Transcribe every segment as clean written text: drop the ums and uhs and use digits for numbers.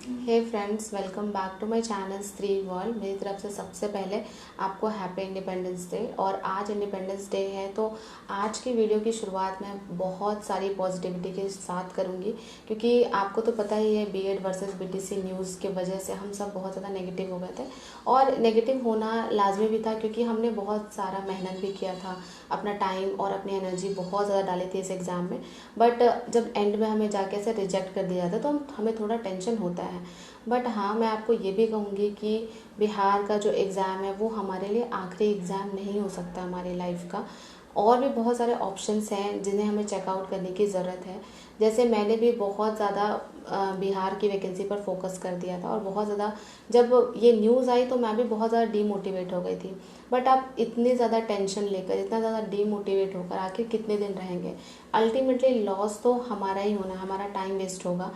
Hey friends, welcome back to my channel Stree world. मेरी तरफ से सबसे पहले आपको हैप्पी इंडिपेंडेंस डे। और आज इंडिपेंडेंस डे है तो आज की वीडियो की शुरुआत मैं बहुत सारी पॉजिटिविटी के साथ करूंगी, क्योंकि आपको तो पता ही है बीएड वर्सेस बीटीसी न्यूज़ की वजह से हम सब बहुत ज़्यादा नेगेटिव हो गए थे। और नेगेटिव होना लाजमी भी था, क्योंकि हमने बहुत सारा मेहनत भी किया था, अपना टाइम और अपनी एनर्जी बहुत ज़्यादा डाली थी इस एग्ज़ाम में। बट जब एंड में हमें जाके ऐसे रिजेक्ट कर दिया जाता है तो हमें थोड़ा टेंशन होता है। बट हाँ, मैं आपको ये भी कहूँगी कि बिहार का जो एग्ज़ाम है वो हमारे लिए आखिरी एग्ज़ाम नहीं हो सकता हमारी लाइफ का। और भी बहुत सारे ऑप्शंस हैं जिन्हें हमें चेकआउट करने की ज़रूरत है। जैसे मैंने भी बहुत ज़्यादा बिहार की वैकेंसी पर फोकस कर दिया था, और बहुत ज़्यादा जब ये न्यूज़ आई तो मैं भी बहुत ज़्यादा डीमोटिवेट हो गई थी। बट आप इतनी ज़्यादा टेंशन लेकर, इतना ज़्यादा डीमोटिवेट होकर आखिर कितने दिन रहेंगे? अल्टीमेटली लॉस तो हमारा ही होना, हमारा टाइम वेस्ट होगा।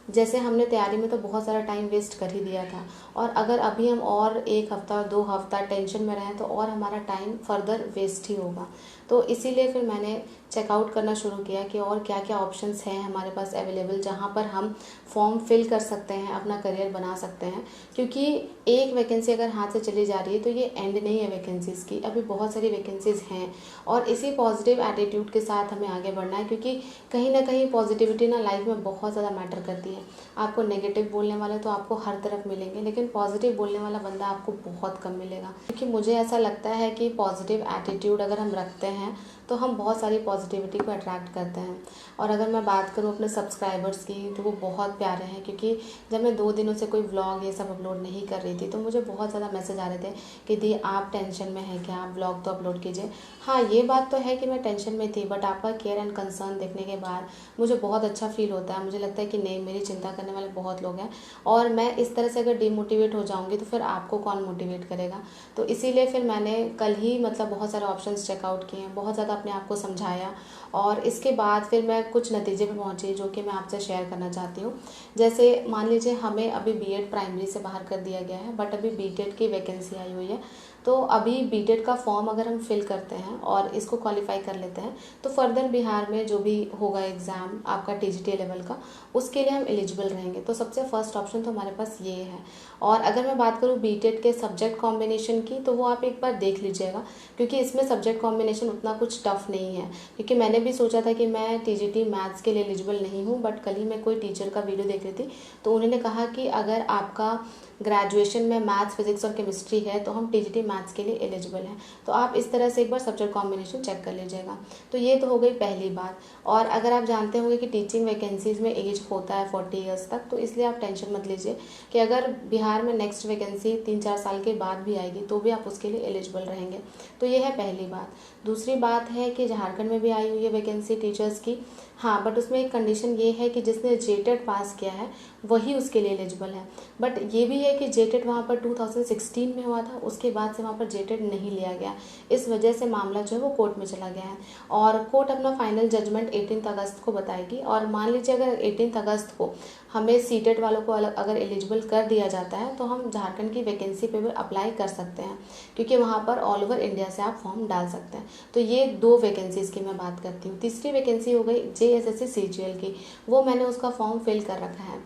जैसे हमने तैयारी में तो बहुत सारा टाइम वेस्ट कर ही दिया था, और अगर अभी हम और एक हफ्ता 2 हफ्ता टेंशन में रहें तो और हमारा टाइम फर्दर वेस्ट ही होगा। तो इसीलिए फिर मैंने चेकआउट करना शुरू किया कि और क्या क्या ऑप्शंस हैं हमारे पास अवेलेबल, जहाँ पर हम फॉर्म फिल कर सकते हैं, अपना करियर बना सकते हैं। क्योंकि एक वैकेंसी अगर हाथ से चली जा रही है तो ये एंड नहीं है वैकेंसीज़ की, अभी बहुत सारी वैकेंसीज़ हैं। और इसी पॉजिटिव एटीट्यूड के साथ हमें आगे बढ़ना है, क्योंकि कहीं ना कहीं पॉजिटिविटी ना लाइफ में बहुत ज़्यादा मैटर करती है। आपको नेगेटिव बोलने वाले तो आपको हर तरफ मिलेंगे, लेकिन पॉजिटिव बोलने वाला बंदा आपको बहुत कम मिलेगा। क्योंकि मुझे ऐसा लगता है कि पॉजिटिव एटीट्यूड अगर हम रखते हैं तो हम बहुत सारी पॉजिटिविटी को अट्रैक्ट करते हैं। और अगर मैं बात करूँ अपने सब्सक्राइबर्स की तो वो बहुत प्यारे हैं, क्योंकि जब मैं 2 दिनों से कोई व्लॉग ये सब अपलोड नहीं कर रही थी तो मुझे बहुत ज़्यादा मैसेज आ रहे थे कि दी आप टेंशन में हैं क्या, आप व्लॉग तो अपलोड कीजिए। हाँ, ये बात तो है कि मैं टेंशन में थी, बट आपका केयर एंड कंसर्न देखने के बाद मुझे बहुत अच्छा फील होता है। मुझे लगता है कि नहीं, मेरी चिंता करने वाले बहुत लोग हैं, और मैं इस तरह से अगर डिमोटिवेट हो जाऊंगी तो फिर आपको कौन मोटिवेट करेगा। तो इसीलिए फिर मैंने कल ही बहुत सारे ऑप्शंस चेकआउट किए हैं, बहुत ज़्यादा अपने आप को समझाया, और इसके बाद फिर मैं कुछ नतीजे पे पहुंची जो कि मैं आपसे शेयर करना चाहती हूँ। जैसे मान लीजिए हमें अभी बीएड प्राइमरी से बाहर कर दिया गया है, बट अभी बीटेड की वैकेंसी आई हुई है। तो अभी बीटेड का फॉर्म अगर हम फिल करते हैं और इसको क्वालिफाई कर लेते हैं तो फर्दर बिहार में जो भी होगा एग्ज़ाम आपका टीजीटी लेवल का, उसके लिए हम एलिजिबल रहेंगे। तो सबसे फर्स्ट ऑप्शन तो हमारे पास ये है। और अगर मैं बात करूँ बीटेड के सब्जेक्ट कॉम्बिनेशन की, तो वो आप एक बार देख लीजिएगा, क्योंकि इसमें सब्जेक्ट कॉम्बिनेशन उतना कुछ टफ नहीं है। क्योंकि मैंने भी सोचा था कि मैं टीजीटी मैथ्स के लिए एलिजिबल नहीं हूँ, बट कल ही मैं कोई टीचर का वीडियो देख रही थी तो उन्होंने कहा कि अगर आपका ग्रेजुएशन में मैथ्स, फिजिक्स और केमिस्ट्री है तो हम टीजीटी मैथ्स के लिए एलिजिबल हैं। तो आप इस तरह से एक बार सब्जेक्ट कॉम्बिनेशन चेक कर लीजिएगा। तो ये तो हो गई पहली बात। और अगर आप जानते होंगे कि टीचिंग वैकेंसीज़ में एज होता है 40 ईयर्स तक, तो इसलिए आप टेंशन मत लीजिए कि अगर बिहार में नेक्स्ट वैकेंसी 3-4 साल के बाद भी आएगी तो भी आप उसके लिए एलिजिबल रहेंगे। तो ये है पहली बात। दूसरी बात है कि झारखंड में भी आई हुई है वैकेंसी टीचर्स की। हाँ, बट उसमें एक कंडीशन ये है कि जिसने जेटेड पास किया है वही उसके लिए एलिजिबल है। बट ये भी है कि जेटेड वहाँ पर 2016 में हुआ था, उसके बाद से वहाँ पर जेटेड नहीं लिया गया। इस वजह से मामला जो है वो कोर्ट में चला गया है, और कोर्ट अपना फाइनल जजमेंट 18 अगस्त को बताएगी। और मान लीजिए अगर 18 अगस्त को हमें सीटेड वालों को अगर एलिजिबल कर दिया जाता है तो हम झारखंड की वैकेंसी पे भी अप्लाई कर सकते हैं, क्योंकि वहाँ पर ऑल ओवर इंडिया से आप फॉर्म डाल सकते हैं। तो ये 2 वैकेंसीज़ की मैं बात करती हूँ। तीसरी वैकेंसी हो गई जेएसएससी सीजीएल की। वो मैंने उसका फॉर्म फिल कर रखा है।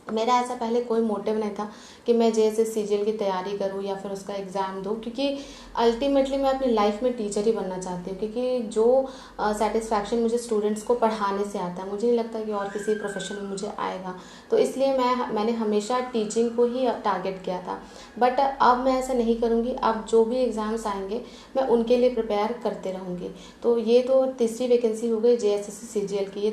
मेरा ऐसा पहले कोई मोटिव नहीं था कि मैं जेएसएस सीजीएल की तैयारी करूं या फिर उसका एग्ज़ाम दूं, क्योंकि अल्टीमेटली मैं अपनी लाइफ में टीचर ही बनना चाहती हूँ। क्योंकि जो सेटिस्फैक्शन मुझे स्टूडेंट्स को पढ़ाने से आता है, मुझे नहीं लगता कि और किसी प्रोफेशन में मुझे आएगा। तो इसलिए मैंने हमेशा टीचिंग को ही टारगेट किया था। बट अब मैं ऐसा नहीं करूँगी। अब जो भी एग्ज़ाम्स आएंगे मैं उनके लिए प्रिपेयर करते रहूँगी। तो ये तो तीसरी वैकेंसी हो गई जेएसएससी सीजीएल की।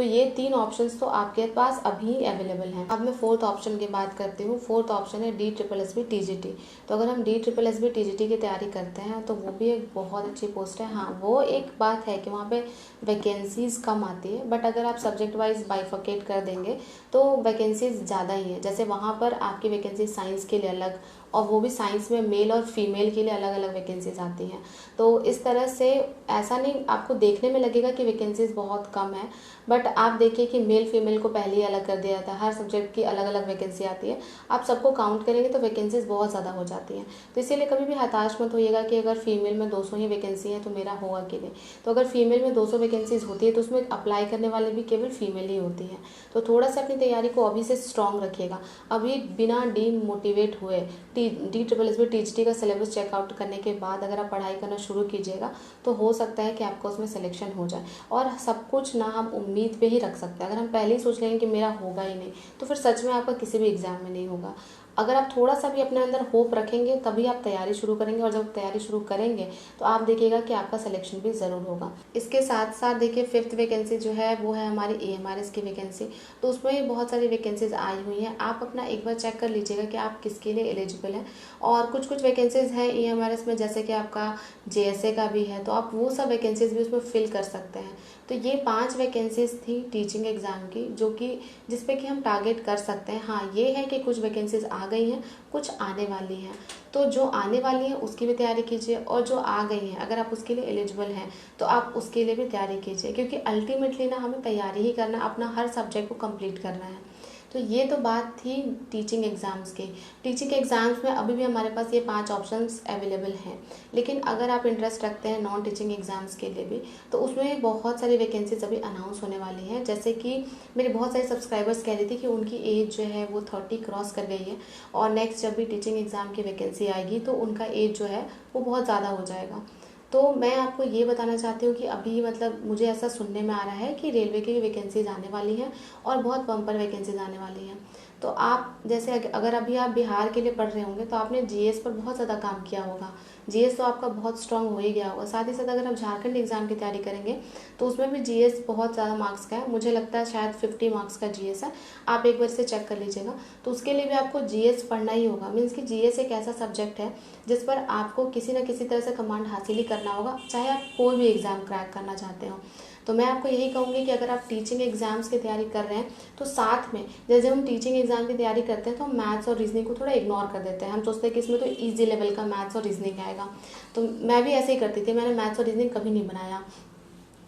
ये 3 ऑप्शंस तो आपके पास अभी अवेलेबल हैं। अब मैं फोर्थ ऑप्शन की बात करती हूँ। फोर्थ ऑप्शन है DSSB टीजीटी। तो अगर हम DSSB टीजीटी की तैयारी करते हैं तो वो भी एक बहुत अच्छी पोस्ट है। हाँ, वो एक बात है कि वहाँ पे वैकेंसीज़ कम आती है, बट अगर आप सब्जेक्ट वाइज बाइफर्केट कर देंगे तो वैकेंसीज़ ज़्यादा ही है। जैसे वहाँ पर आपकी वैकेंसी साइंस के लिए अलग, और वो भी साइंस में मेल और फीमेल के लिए अलग अलग वैकेंसीज आती हैं। तो इस तरह से ऐसा नहीं आपको देखने में लगेगा कि वैकेंसीज बहुत कम है, बट आप देखिए कि मेल फीमेल को पहले ही अलग कर दिया था, हर सब्जेक्ट की अलग अलग वैकेंसी आती है, आप सबको काउंट करेंगे तो वैकेंसीज बहुत ज़्यादा हो जाती हैं। तो इसीलिए कभी भी हताश मत होइएगा कि अगर फीमेल में 200 ही वैकेंसी है तो मेरा होगा कि नहीं। तो अगर फीमेल में 200 वैकेंसीज होती है तो उसमें अप्लाई करने वाले भी केवल फीमेल ही होती हैं। तो थोड़ा सा अपनी तैयारी को अभी से स्ट्रॉन्ग रखिएगा। अभी बिना डीमोटिवेट हुए DSSB TGT का सिलेबस चेकआउट करने के बाद अगर आप पढ़ाई करना शुरू कीजिएगा तो हो सकता है कि आपका उसमें सिलेक्शन हो जाए। और सब कुछ ना हम उम्मीद पे ही रख सकते हैं। अगर हम पहले ही सोच लेंगे कि मेरा होगा ही नहीं तो फिर सच में आपका किसी भी एग्ज़ाम में नहीं होगा। अगर आप थोड़ा सा भी अपने अंदर होप रखेंगे तभी आप तैयारी शुरू करेंगे, और जब तैयारी शुरू करेंगे तो आप देखिएगा कि आपका सिलेक्शन भी ज़रूर होगा। इसके साथ साथ देखिए 5th वैकेंसी जो है वो है हमारी AMRS की वैकेंसी। तो उसमें भी बहुत सारी वैकेंसीज आई हुई हैं। आप अपना एक बार चेक कर लीजिएगा कि आप किसके लिए एलिजिबल हैं। और कुछ कुछ वैकेंसीज हैं AMRS में, जैसे कि आपका JSA का भी है, तो आप वो सब वैकेंसीज भी उसमें फिल कर सकते हैं। तो ये 5 वैकेंसीज थी टीचिंग एग्ज़ाम की, जो कि जिस पे कि हम टारगेट कर सकते हैं। हाँ, ये है कि कुछ वैकेंसीज आ गई हैं, कुछ आने वाली हैं। तो जो आने वाली हैं उसकी भी तैयारी कीजिए, और जो आ गई हैं अगर आप उसके लिए एलिजिबल हैं तो आप उसके लिए भी तैयारी कीजिए, क्योंकि अल्टीमेटली ना हमें तैयारी ही करना, अपना हर सब्जेक्ट को कंप्लीट करना है। तो ये तो बात थी टीचिंग एग्ज़ाम्स की। टीचिंग एग्ज़ाम्स में अभी भी हमारे पास ये 5 ऑप्शंस अवेलेबल हैं। लेकिन अगर आप इंटरेस्ट रखते हैं नॉन टीचिंग एग्ज़ाम्स के लिए भी, तो उसमें बहुत सारी वैकेंसीज अभी अनाउंस होने वाली हैं। जैसे कि मेरे बहुत सारे सब्सक्राइबर्स कह रही थी कि उनकी एज जो है वो 30 क्रॉस कर गई है, और नेक्स्ट जब भी टीचिंग एग्ज़ाम की वैकेंसी आएगी तो उनका एज जो है वो बहुत ज़्यादा हो जाएगा। तो मैं आपको ये बताना चाहती हूँ कि अभी मतलब मुझे ऐसा सुनने में आ रहा है कि रेलवे की वैकेंसीज आने वाली हैं, और बहुत बम्पर वैकेंसीज आने वाली हैं। तो आप जैसे अगर अभी आप बिहार के लिए पढ़ रहे होंगे तो आपने GS पर बहुत ज़्यादा काम किया होगा। GS तो आपका बहुत स्ट्रांग हो ही गया होगा। साथ ही साथ अगर आप झारखंड एग्ज़ाम की तैयारी करेंगे तो उसमें भी GS बहुत ज़्यादा मार्क्स का है। मुझे लगता है शायद 50 मार्क्स का GS है। आप एक बार से चेक कर लीजिएगा। तो उसके लिए भी आपको GS पढ़ना ही होगा। मीन्स कि GS एक ऐसा सब्जेक्ट है जिस पर आपको किसी न किसी तरह से कमांड हासिल ही करना होगा, चाहे आप कोई भी एग्ज़ाम क्रैक करना चाहते हो। तो मैं आपको यही कहूँगी कि अगर आप टीचिंग एग्ज़ाम्स की तैयारी कर रहे हैं तो साथ में, जैसे हम टीचिंग एग्ज़ाम की तैयारी करते हैं तो हम मैथ्स और रीजनिंग को थोड़ा इग्नोर कर देते हैं। हम सोचते हैं कि इसमें तो ईजी लेवल का मैथ्स और रीजनिंग आएगा। तो मैं भी ऐसे ही करती थी, मैंने मैथ्स और रीजनिंग कभी नहीं बनाया,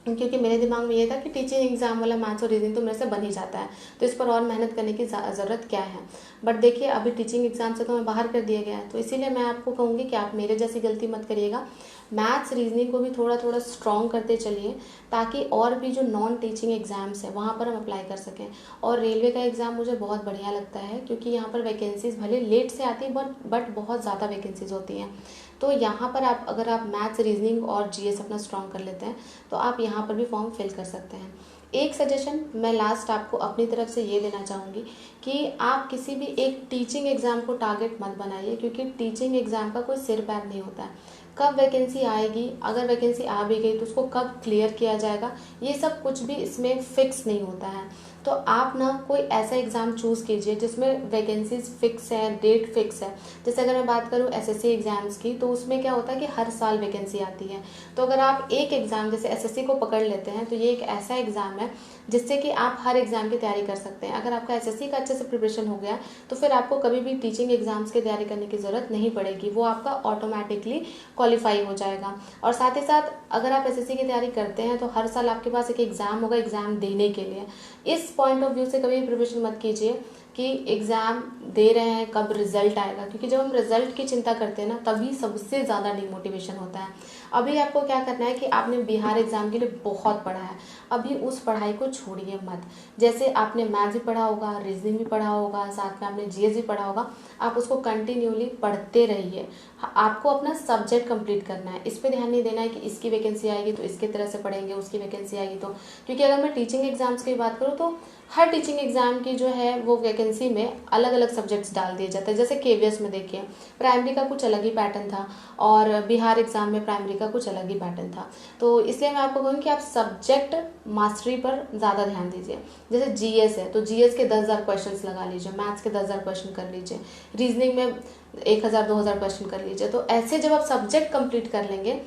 क्योंकि मेरे दिमाग में ये था कि टीचिंग एग्जाम वाला मैथ्स और रीजनिंग तो मेरे से बन ही जाता है, तो इस पर और मेहनत करने की ज़रूरत क्या है। बट देखिए अभी टीचिंग एग्जाम से तो मैं बाहर कर दिया गया है, तो इसीलिए मैं आपको कहूँगी कि आप मेरे जैसी गलती मत करिएगा। मैथ्स रीजनिंग को भी थोड़ा थोड़ा स्ट्रॉन्ग करते चलिए, ताकि और भी जो नॉन टीचिंग एग्ज़ाम्स है वहाँ पर हम अप्लाई कर सकें। और रेलवे का एग्ज़ाम मुझे बहुत बढ़िया लगता है, क्योंकि यहाँ पर वैकेंसीज़ भले लेट से आती है बट बहुत ज़्यादा वैकेंसीज़ होती हैं। तो यहाँ पर आप अगर आप मैथ्स रीजनिंग और GS अपना स्ट्रॉन्ग कर लेते हैं तो आप यहाँ पर भी फॉर्म फिल कर सकते हैं। एक सजेशन मैं लास्ट आपको अपनी तरफ से ये देना चाहूँगी कि आप किसी भी एक टीचिंग एग्ज़ाम को टारगेट मत बनाइए, क्योंकि टीचिंग एग्ज़ाम का कोई सिर पैर नहीं होता है। कब वैकेंसी आएगी, अगर वैकेंसी आ भी गई तो उसको कब क्लियर किया जाएगा, ये सब कुछ भी इसमें फिक्स नहीं होता है। तो आप ना कोई ऐसा एग्ज़ाम चूज़ कीजिए जिसमें वैकेंसीज फिक्स है, डेट फिक्स है। जैसे अगर मैं बात करूँ SSC एग्ज़ाम्स की, तो उसमें क्या होता है कि हर साल वैकेंसी आती है। तो अगर आप एक एग्ज़ाम जैसे SSC को पकड़ लेते हैं तो ये एक ऐसा एग्ज़ाम है जिससे कि आप हर एग्ज़ाम की तैयारी कर सकते हैं। अगर आपका SSC का अच्छे से प्रिपरेशन हो गया तो फिर आपको कभी भी टीचिंग एग्ज़ाम्स की तैयारी करने की ज़रूरत नहीं पड़ेगी, वो आपका ऑटोमेटिकली क्वालिफाई हो जाएगा। और साथ ही साथ अगर आप SSC की तैयारी करते हैं तो हर साल आपके पास एक एग्ज़ाम होगा एग्ज़ाम देने के लिए। इस पॉइंट ऑफ व्यू से कभी प्रिपरेशन मत कीजिए कि एग्ज़ाम दे रहे हैं कब रिजल्ट आएगा, क्योंकि जब हम रिजल्ट की चिंता करते हैं ना तभी सबसे ज़्यादा डिमोटिवेशन होता है। अभी आपको क्या करना है कि आपने बिहार एग्ज़ाम के लिए बहुत पढ़ा है, अभी उस पढ़ाई को छोड़िए मत। जैसे आपने मैथ्स भी पढ़ा होगा, रीजनिंग भी पढ़ा होगा, साथ में आपने GS भी पढ़ा होगा, आप उसको कंटिन्यूली पढ़ते रहिए। आपको अपना सब्जेक्ट कंप्लीट करना है, इस पर ध्यान नहीं देना है कि इसकी वैकेंसी आएगी तो इसकी तरह से पढ़ेंगे, उसकी वैकेंसी आएगी तो। क्योंकि अगर मैं टीचिंग एग्ज़ाम्स की बात करूँ तो हर टीचिंग एग्ज़ाम की जो है वो वैकेंसी में अलग अलग सब्जेक्ट्स डाल दिए जाते हैं। जैसे KVS में देखिए प्राइमरी का कुछ अलग ही पैटर्न था, और बिहार एग्ज़ाम में प्राइमरी का कुछ अलग ही पैटर्न था। तो इसलिए मैं आपको कहूँगी कि आप सब्जेक्ट मास्टरी पर ज़्यादा ध्यान दीजिए। जैसे GS है तो GS के 10,000 क्वेश्चन लगा लीजिए, मैथ्स के 10,000 क्वेश्चन कर लीजिए, रीजनिंग में 1,000-2,000 क्वेश्चन कर लीजिए। तो ऐसे जब आप सब्जेक्ट कंप्लीट कर लेंगे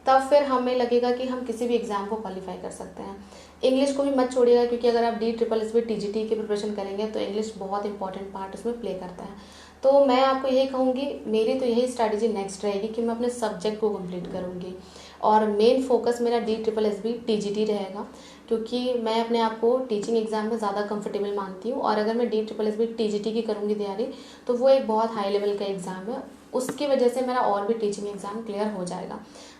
तब फिर हमें लगेगा कि हम किसी भी एग्ज़ाम को क्वालिफाई कर सकते हैं। इंग्लिश को भी मत छोड़िएगा, क्योंकि अगर आप DSSB TGT की प्रिपरेशन करेंगे तो इंग्लिश बहुत इंपॉर्टेंट पार्ट उसमें प्ले करता है। तो मैं आपको यही कहूँगी, मेरी तो यही स्ट्रैटेजी नेक्स्ट रहेगी कि मैं अपने सब्जेक्ट को कंप्लीट करूँगी, और मेन फोकस मेरा DSSB TGT रहेगा। क्योंकि मैं अपने आप को टीचिंग एग्ज़ाम में ज़्यादा कंफर्टेबल मानती हूँ। और अगर मैं DSSS TGT की करूँगी तैयारी तो वो एक बहुत हाई लेवल का एग्ज़ाम है, उसकी वजह से मेरा और भी टीचिंग एग्ज़ाम क्लियर हो जाएगा।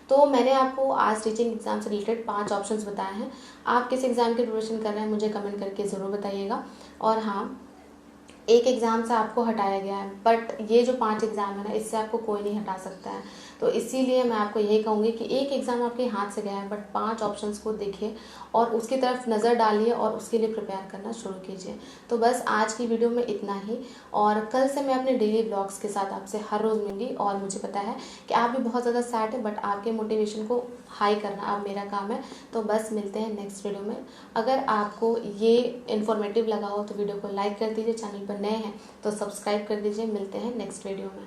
तो मैंने आपको आज टीचिंग एग्ज़ाम से रिलेटेड 5 ऑप्शंस बताए हैं। आप किस एग्ज़ाम की प्रिपरेशन कर रहे हैं मुझे कमेंट करके ज़रूर बताइएगा। और हाँ, एक एग्ज़ाम से आपको हटाया गया है, बट ये जो 5 एग्ज़ाम है ना, इससे आपको कोई नहीं हटा सकता है। तो इसीलिए मैं आपको यही कहूँगी कि एक एग्ज़ाम आपके हाथ से गया है, बट 5 ऑप्शंस को देखिए और उसकी तरफ नज़र डालिए और उसके लिए प्रिपेयर करना शुरू कीजिए। तो बस आज की वीडियो में इतना ही, और कल से मैं अपने डेली ब्लॉग्स के साथ आपसे हर रोज़ मिलूंगी। और मुझे पता है कि आप भी बहुत ज़्यादा सैड है, बट आपके मोटिवेशन को हाई करना अब मेरा काम है। तो बस मिलते हैं नेक्स्ट वीडियो में। अगर आपको ये इन्फॉर्मेटिव लगा हो तो वीडियो को लाइक कर दीजिए, चैनल पर नए हैं तो सब्सक्राइब कर दीजिए। मिलते हैं नेक्स्ट वीडियो में।